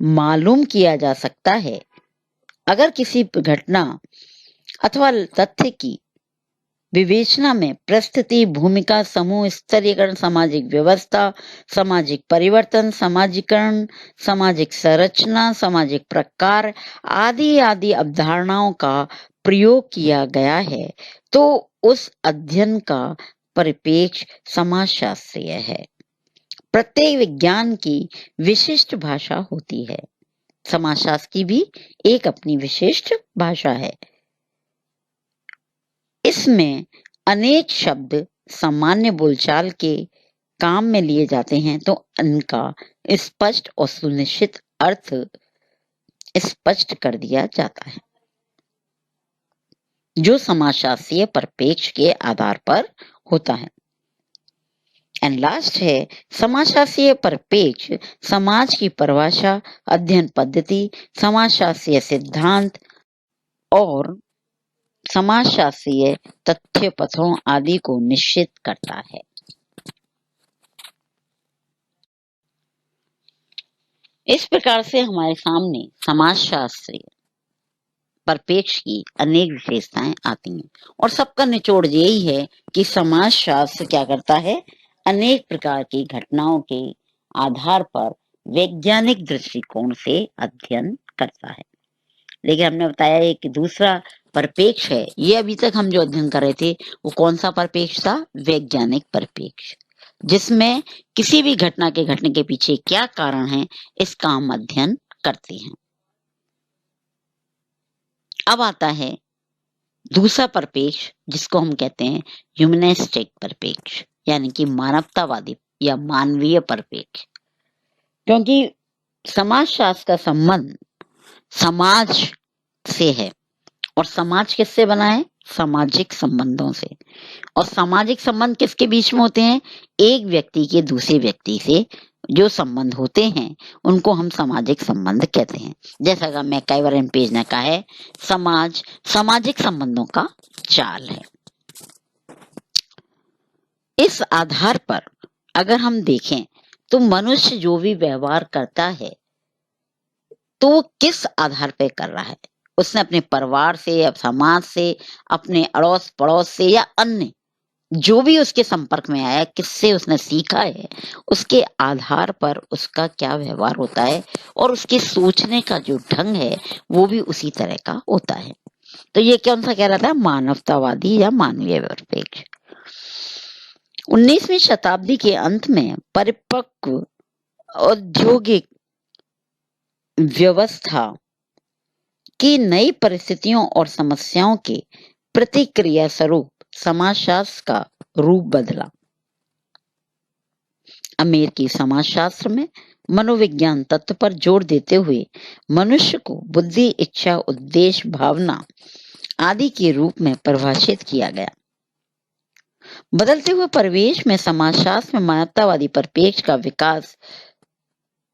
मालूम किया जा सकता है। अगर किसी घटना अथवा तथ्य की विवेचना में परिस्थिति, भूमिका, समूह स्तरीकरण, सामाजिक व्यवस्था, सामाजिक परिवर्तन, समाजीकरण, सामाजिक संरचना, सामाजिक प्रकार आदि आदि अवधारणाओं का प्रयोग किया गया है, तो उस अध्ययन का परिप्रेक्ष्य समाजशास्त्रीय है। प्रत्येक विज्ञान की विशिष्ट भाषा होती है। समाजशास्त्र की भी एक अपनी विशिष्ट भाषा है। इसमें अनेक शब्द सामान्य बोलचाल के काम में लिए जाते हैं, तो उनका स्पष्ट और सुनिश्चित अर्थ स्पष्ट कर दिया जाता है, जो समाजशास्त्रीय परिप्रेक्ष्य के आधार पर होता है। एंड लास्ट है समाजशास्त्रीय परिप्रेक्ष्य, समाज की परिभाषा, अध्ययन पद्धति, समाजशास्त्रीय सिद्धांत और समाजशास्त्रीय तथ्य पथों आदि को निश्चित करता है। इस प्रकार से हमारे सामने समाजशास्त्रीय परिप्रेक्ष्य की अनेक विशेषताएं आती हैं और सबका निचोड़ यही है कि समाजशास्त्र क्या करता है, अनेक प्रकार की घटनाओं के आधार पर वैज्ञानिक दृष्टिकोण से अध्ययन करता है। लेकिन हमने बताया एक दूसरा परिप्रेक्ष्य है, ये अभी तक हम जो अध्ययन कर रहे थे वो कौन सा परिप्रेक्ष्य था, वैज्ञानिक परिप्रेक्ष्य, जिसमें किसी भी घटना के घटने के पीछे क्या कारण है इसका हम अध्ययन करते हैं। अब आता है दूसरा परिप्रेक्ष्य जिसको हम कहते हैं ह्यूमनिस्टिक परिप्रेक्ष्य, यानी कि मानवतावादी या मानवीय परिप्रेक्ष्य, क्योंकि समाजशास्त्र का संबंध समाज से है और समाज किससे बना है, सामाजिक संबंधों से। और सामाजिक संबंध किसके बीच में होते हैं, एक व्यक्ति के दूसरे व्यक्ति से जो संबंध होते हैं उनको हम सामाजिक संबंध कहते हैं। जैसा कि मैकइवर एंड पेज ने कहा है, समाज सामाजिक संबंधों का जाल है। इस आधार पर अगर हम देखें तो मनुष्य जो भी व्यवहार करता है तो वो किस आधार पर कर रहा है, उसने अपने परिवार से, अब समाज से, अपने अड़ोस पड़ोस से या अन्य जो भी उसके संपर्क में आया, किससे उसने सीखा है, उसके आधार पर उसका क्या व्यवहार होता है और उसके सोचने का जो ढंग है वो भी उसी तरह का होता है। तो ये कौन सा कह रहा था, मानवतावादी या मानवीय परिप्रेक्ष्य। 19वीं शताब्दी के अंत में परिपक्व औद्योगिक व्यवस्था की नई परिस्थितियों और समस्याओं के प्रतिक्रिया स्वरूप समाजशास्त्र का रूप बदला। अमेरिकी समाजशास्त्र में मनोविज्ञान तत्व पर जोर देते हुए मनुष्य को बुद्धि, इच्छा, उद्देश्य, भावना आदि के रूप में परिभाषित किया गया। बदलते हुए परिवेश में समाजशास्त्र में मानवतावादी परिप्रेक्ष्य का विकास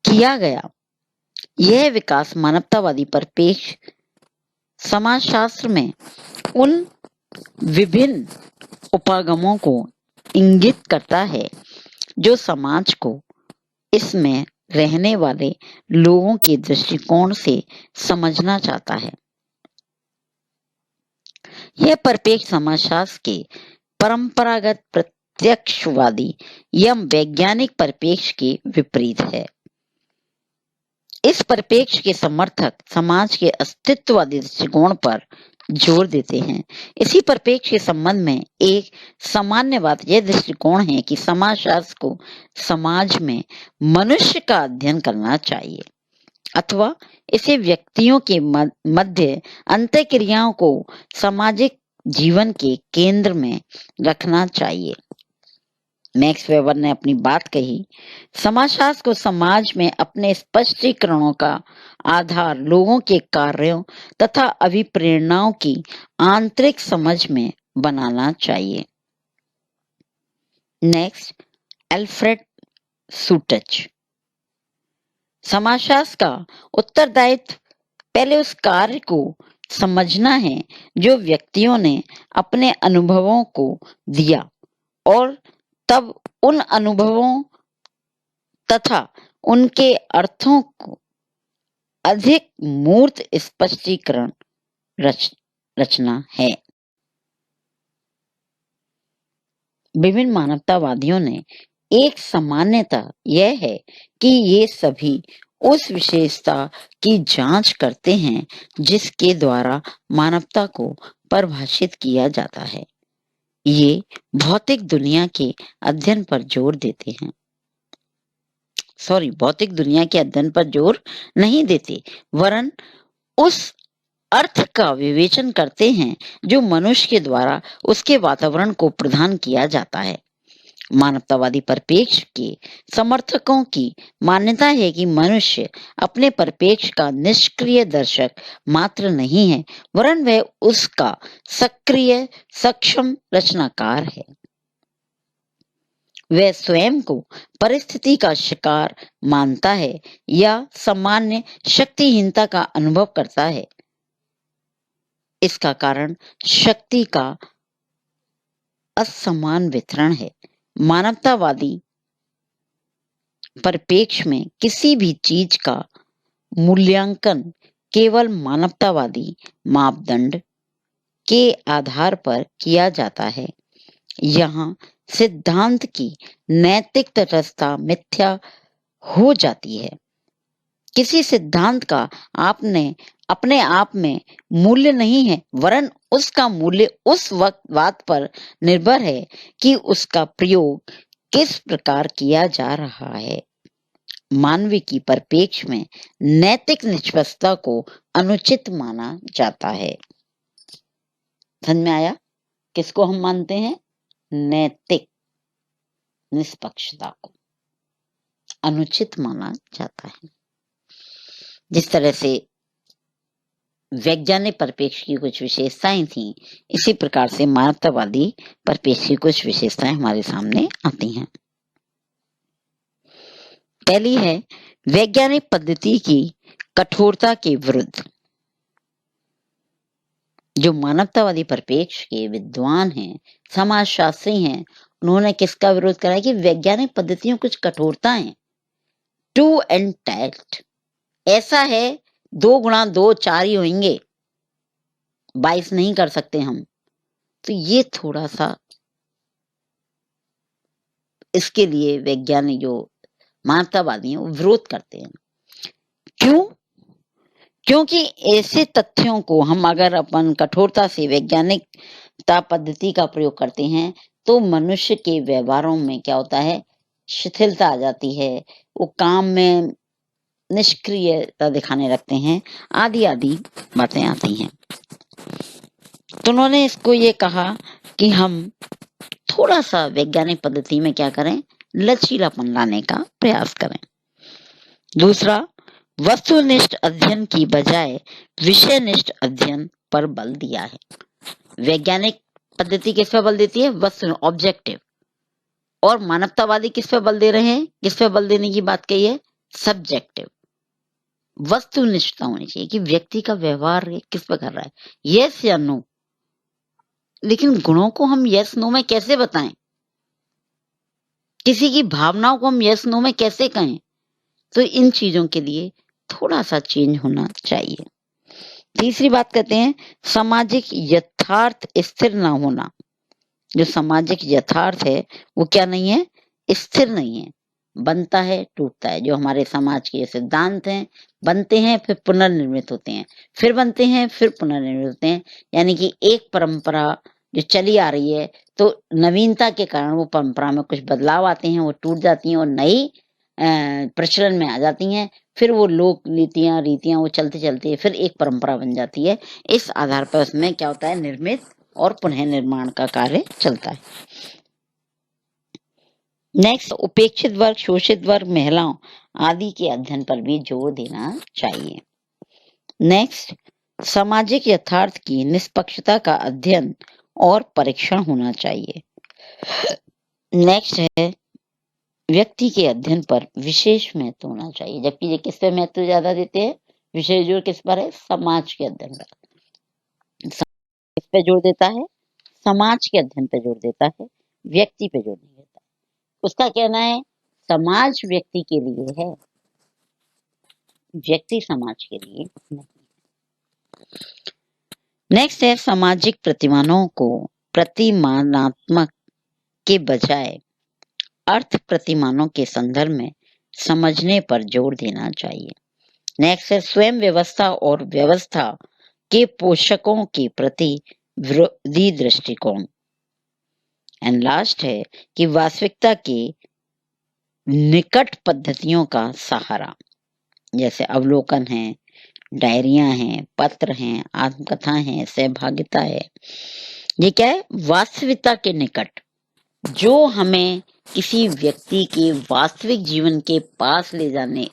किया गया। यह विकास मानवतावादी परिप्रेक्ष्य समाजशास्त्र में उन विभिन्न उपागमों को इंगित करता है जो समाज को इसमें रहने वाले लोगों के दृष्टिकोण से समझना चाहता है। यह परिप्रेक्ष्य समाजशास्त्र के परंपरागत प्रत्यक्षवादी या वैज्ञानिक परिप्रेक्ष्य के विपरीत है। इस परिप्रेक्ष्य के समर्थक समाज के अस्तित्ववादी दृष्टिकोण पर जोर देते हैं। इसी परिप्रेक्ष्य के संबंध में एक सामान्य बात यह दृष्टिकोण है कि समाजशास्त्र को समाज में मनुष्य का अध्ययन करना चाहिए अथवा इसे व्यक्तियों के मध्य अंतःक्रियाओं को सामाजिक जीवन के केंद्र में रखना चाहिए। मैक्स वेबर ने अपनी बात कही, समाजशास्त्र को समाज में अपने स्पष्टीकरणों का आधार लोगों के कार्यों तथा अभिप्रेरणाओं की आंतरिक समझ में बनाना चाहिए। Next, Alfred Schutz. समाजशास्त्र का उत्तरदायित्व पहले उस कार्य को समझना है जो व्यक्तियों ने अपने अनुभवों को दिया और तब उन अनुभवों तथा उनके अर्थों को अधिक मूर्त स्पष्टीकरण रचना है। विभिन्न मानवतावादियों ने एक सामान्यता यह है कि ये सभी उस विशेषता की जांच करते हैं जिसके द्वारा मानवता को परिभाषित किया जाता है। ये भौतिक दुनिया के अध्ययन पर जोर देते हैं। भौतिक दुनिया के अध्ययन पर जोर नहीं देते, वरन उस अर्थ का विवेचन करते हैं जो मनुष्य के द्वारा उसके वातावरण को प्रदान किया जाता है। मानवतावादी परिप्रेक्ष्य के समर्थकों की मान्यता है कि मनुष्य अपने परिप्रेक्ष्य का निष्क्रिय दर्शक मात्र नहीं है, वरन वह उसका सक्रिय सक्षम रचनाकार है। वह स्वयं को परिस्थिति का शिकार मानता है या सामान्य शक्तिहीनता का अनुभव करता है। इसका कारण शक्ति का असमान वितरण है। मानवतावादी परिप्रेक्ष्य में किसी भी चीज का मूल्यांकन केवल मानवतावादी मापदंड के आधार पर किया जाता है। यहाँ सिद्धांत की नैतिक तटस्थता मिथ्या हो जाती है। किसी सिद्धांत का अपने आप में मूल्य नहीं है, वरन उसका मूल्य उस बात पर निर्भर है कि उसका प्रयोग किस प्रकार किया जा रहा है। मानवीय की परिप्रेक्ष्य में नैतिक निष्पक्षता को अनुचित माना जाता है। समझ में आया? किसको हम मानते हैं? नैतिक निष्पक्षता को अनुचित माना जाता है। जिस तरह से वैज्ञानिक परिप्रेक्ष्य की कुछ विशेषताएं थी, इसी प्रकार से मानवतावादी परिप्रेक्ष्य की कुछ विशेषताएं हमारे सामने आती हैं। पहली है वैज्ञानिक पद्धति की कठोरता के विरुद्ध। जो मानवतावादी परिप्रेक्ष्य के विद्वान हैं, समाजशास्त्री हैं, उन्होंने किसका विरोध करा कि वैज्ञानिक पद्धतियों कुछ कठोरता है। टू एंड टैक्ट ऐसा है 2 गुणा 2 4 ही होंगे, 22 नहीं कर सकते हम। तो ये थोड़ा सा इसके लिए वैज्ञानिक जो मानवतावादी हैं वो विरोध करते हैं। क्यों? क्योंकि ऐसे तथ्यों को हम अगर अपन कठोरता से वैज्ञानिकता पद्धति का प्रयोग करते हैं तो मनुष्य के व्यवहारों में क्या होता है? शिथिलता आ जाती है, वो काम में निष्क्रियता दिखाने लगते हैं, आदि आदि बातें आती हैं। तो उन्होंने इसको ये कहा कि हम थोड़ा सा वैज्ञानिक पद्धति में क्या करें? लचीलापन लाने का प्रयास करें। दूसरा, वस्तुनिष्ठ अध्ययन की बजाय विषयनिष्ठ अध्ययन पर बल दिया है। वैज्ञानिक पद्धति किस पर बल देती है? वस्तु, ऑब्जेक्टिव। और मानवतावादी किस पर बल दे रहे हैं? किस पर बल देने की बात कही है? सब्जेक्टिव। वस्तुनिष्ठता होनी चाहिए कि व्यक्ति का व्यवहार किस पर कर रहा है, यस या नो। लेकिन गुणों को हम यस नो में कैसे बताएं? किसी की भावनाओं को हम यस नो में कैसे कहें? तो इन चीजों के लिए थोड़ा सा चेंज होना चाहिए। तीसरी बात कहते हैं सामाजिक यथार्थ स्थिर ना होना। जो सामाजिक यथार्थ है वो क्या नहीं है? स्थिर नहीं है, बनता है टूटता है। जो हमारे समाज के सिद्धांत हैं, बनते हैं फिर पुनर्निर्मित होते हैं, फिर बनते हैं फिर पुनर्निर्मित होते हैं। यानी कि एक परंपरा जो चली आ रही है तो नवीनता के कारण वो परंपरा में कुछ बदलाव आते हैं, वो टूट जाती हैं और नई प्रचलन में आ जाती हैं। फिर वो लोक रीतियां वो चलते चलते फिर एक परंपरा बन जाती है। इस आधार पर उसमें क्या होता है? निर्मित और पुनः निर्माण का कार्य चलता है। नेक्स्ट, उपेक्षित वर्ग, शोषित वर्ग, महिलाओं आदि के अध्ययन पर भी जोर देना चाहिए। नेक्स्ट, सामाजिक यथार्थ की निष्पक्षता का अध्ययन और परीक्षण होना चाहिए। नेक्स्ट है व्यक्ति के अध्ययन पर विशेष महत्व होना चाहिए। जबकि ये किस पे महत्व ज्यादा देते हैं? विशेष जोर किस पर है? समाज के अध्ययन पर। किस पे जोर देता है? समाज के अध्ययन पे जोर देता है, व्यक्ति पे जोर नहीं देता। उसका कहना है समाज व्यक्ति के लिए है, व्यक्ति समाज के लिए नहीं। नेक्स्ट है सामाजिक प्रतिमानों को प्रतिमानात्मक के बजाय अर्थ प्रतिमानों के संदर्भ में समझने पर जोर देना चाहिए। नेक्स्ट है स्वयं व्यवस्था और व्यवस्था के पोषकों के प्रति विरोधी दृष्टिकोण। एंड लास्ट है कि वास्तविकता के निकट पद्धतियों का सहारा, जैसे अवलोकन है, डायरियां हैं, पत्र हैं, आत्मकथाएं हैं, सहभागिता है। ये क्या है? वास्तविकता के निकट, जो हमें किसी व्यक्ति के वास्तविक जीवन के पास ले जाने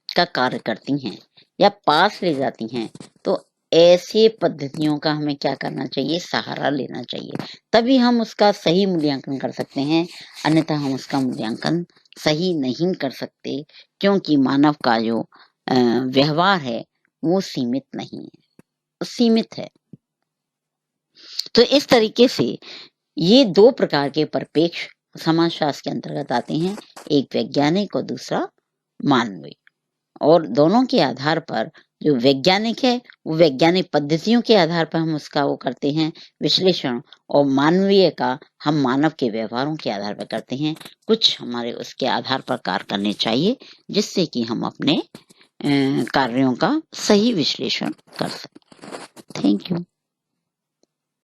का कार्य करती हैं या पास ले जाती हैं। तो ऐसे पद्धतियों का हमें क्या करना चाहिए? सहारा लेना चाहिए, तभी हम उसका सही मूल्यांकन कर सकते हैं। अन्यथा हम उसका मूल्यांकन सही नहीं कर सकते, क्योंकि मानव का जो व्यवहार है वो सीमित नहीं है, सीमित है। तो इस तरीके से ये दो प्रकार के परिपेक्ष समाजशास्त्र के अंतर्गत आते हैं, एक वैज्ञानिक और दूसरा मानवीय। और दोनों के आधार पर जो वैज्ञानिक है वो वैज्ञानिक पद्धतियों के आधार पर हम उसका वो करते हैं विश्लेषण, और मानवीय का हम मानव के व्यवहारों के आधार पर करते हैं। कुछ हमारे उसके आधार पर कार्य करने चाहिए, जिससे कि हम अपने कार्यों का सही विश्लेषण कर सकें। Thank you.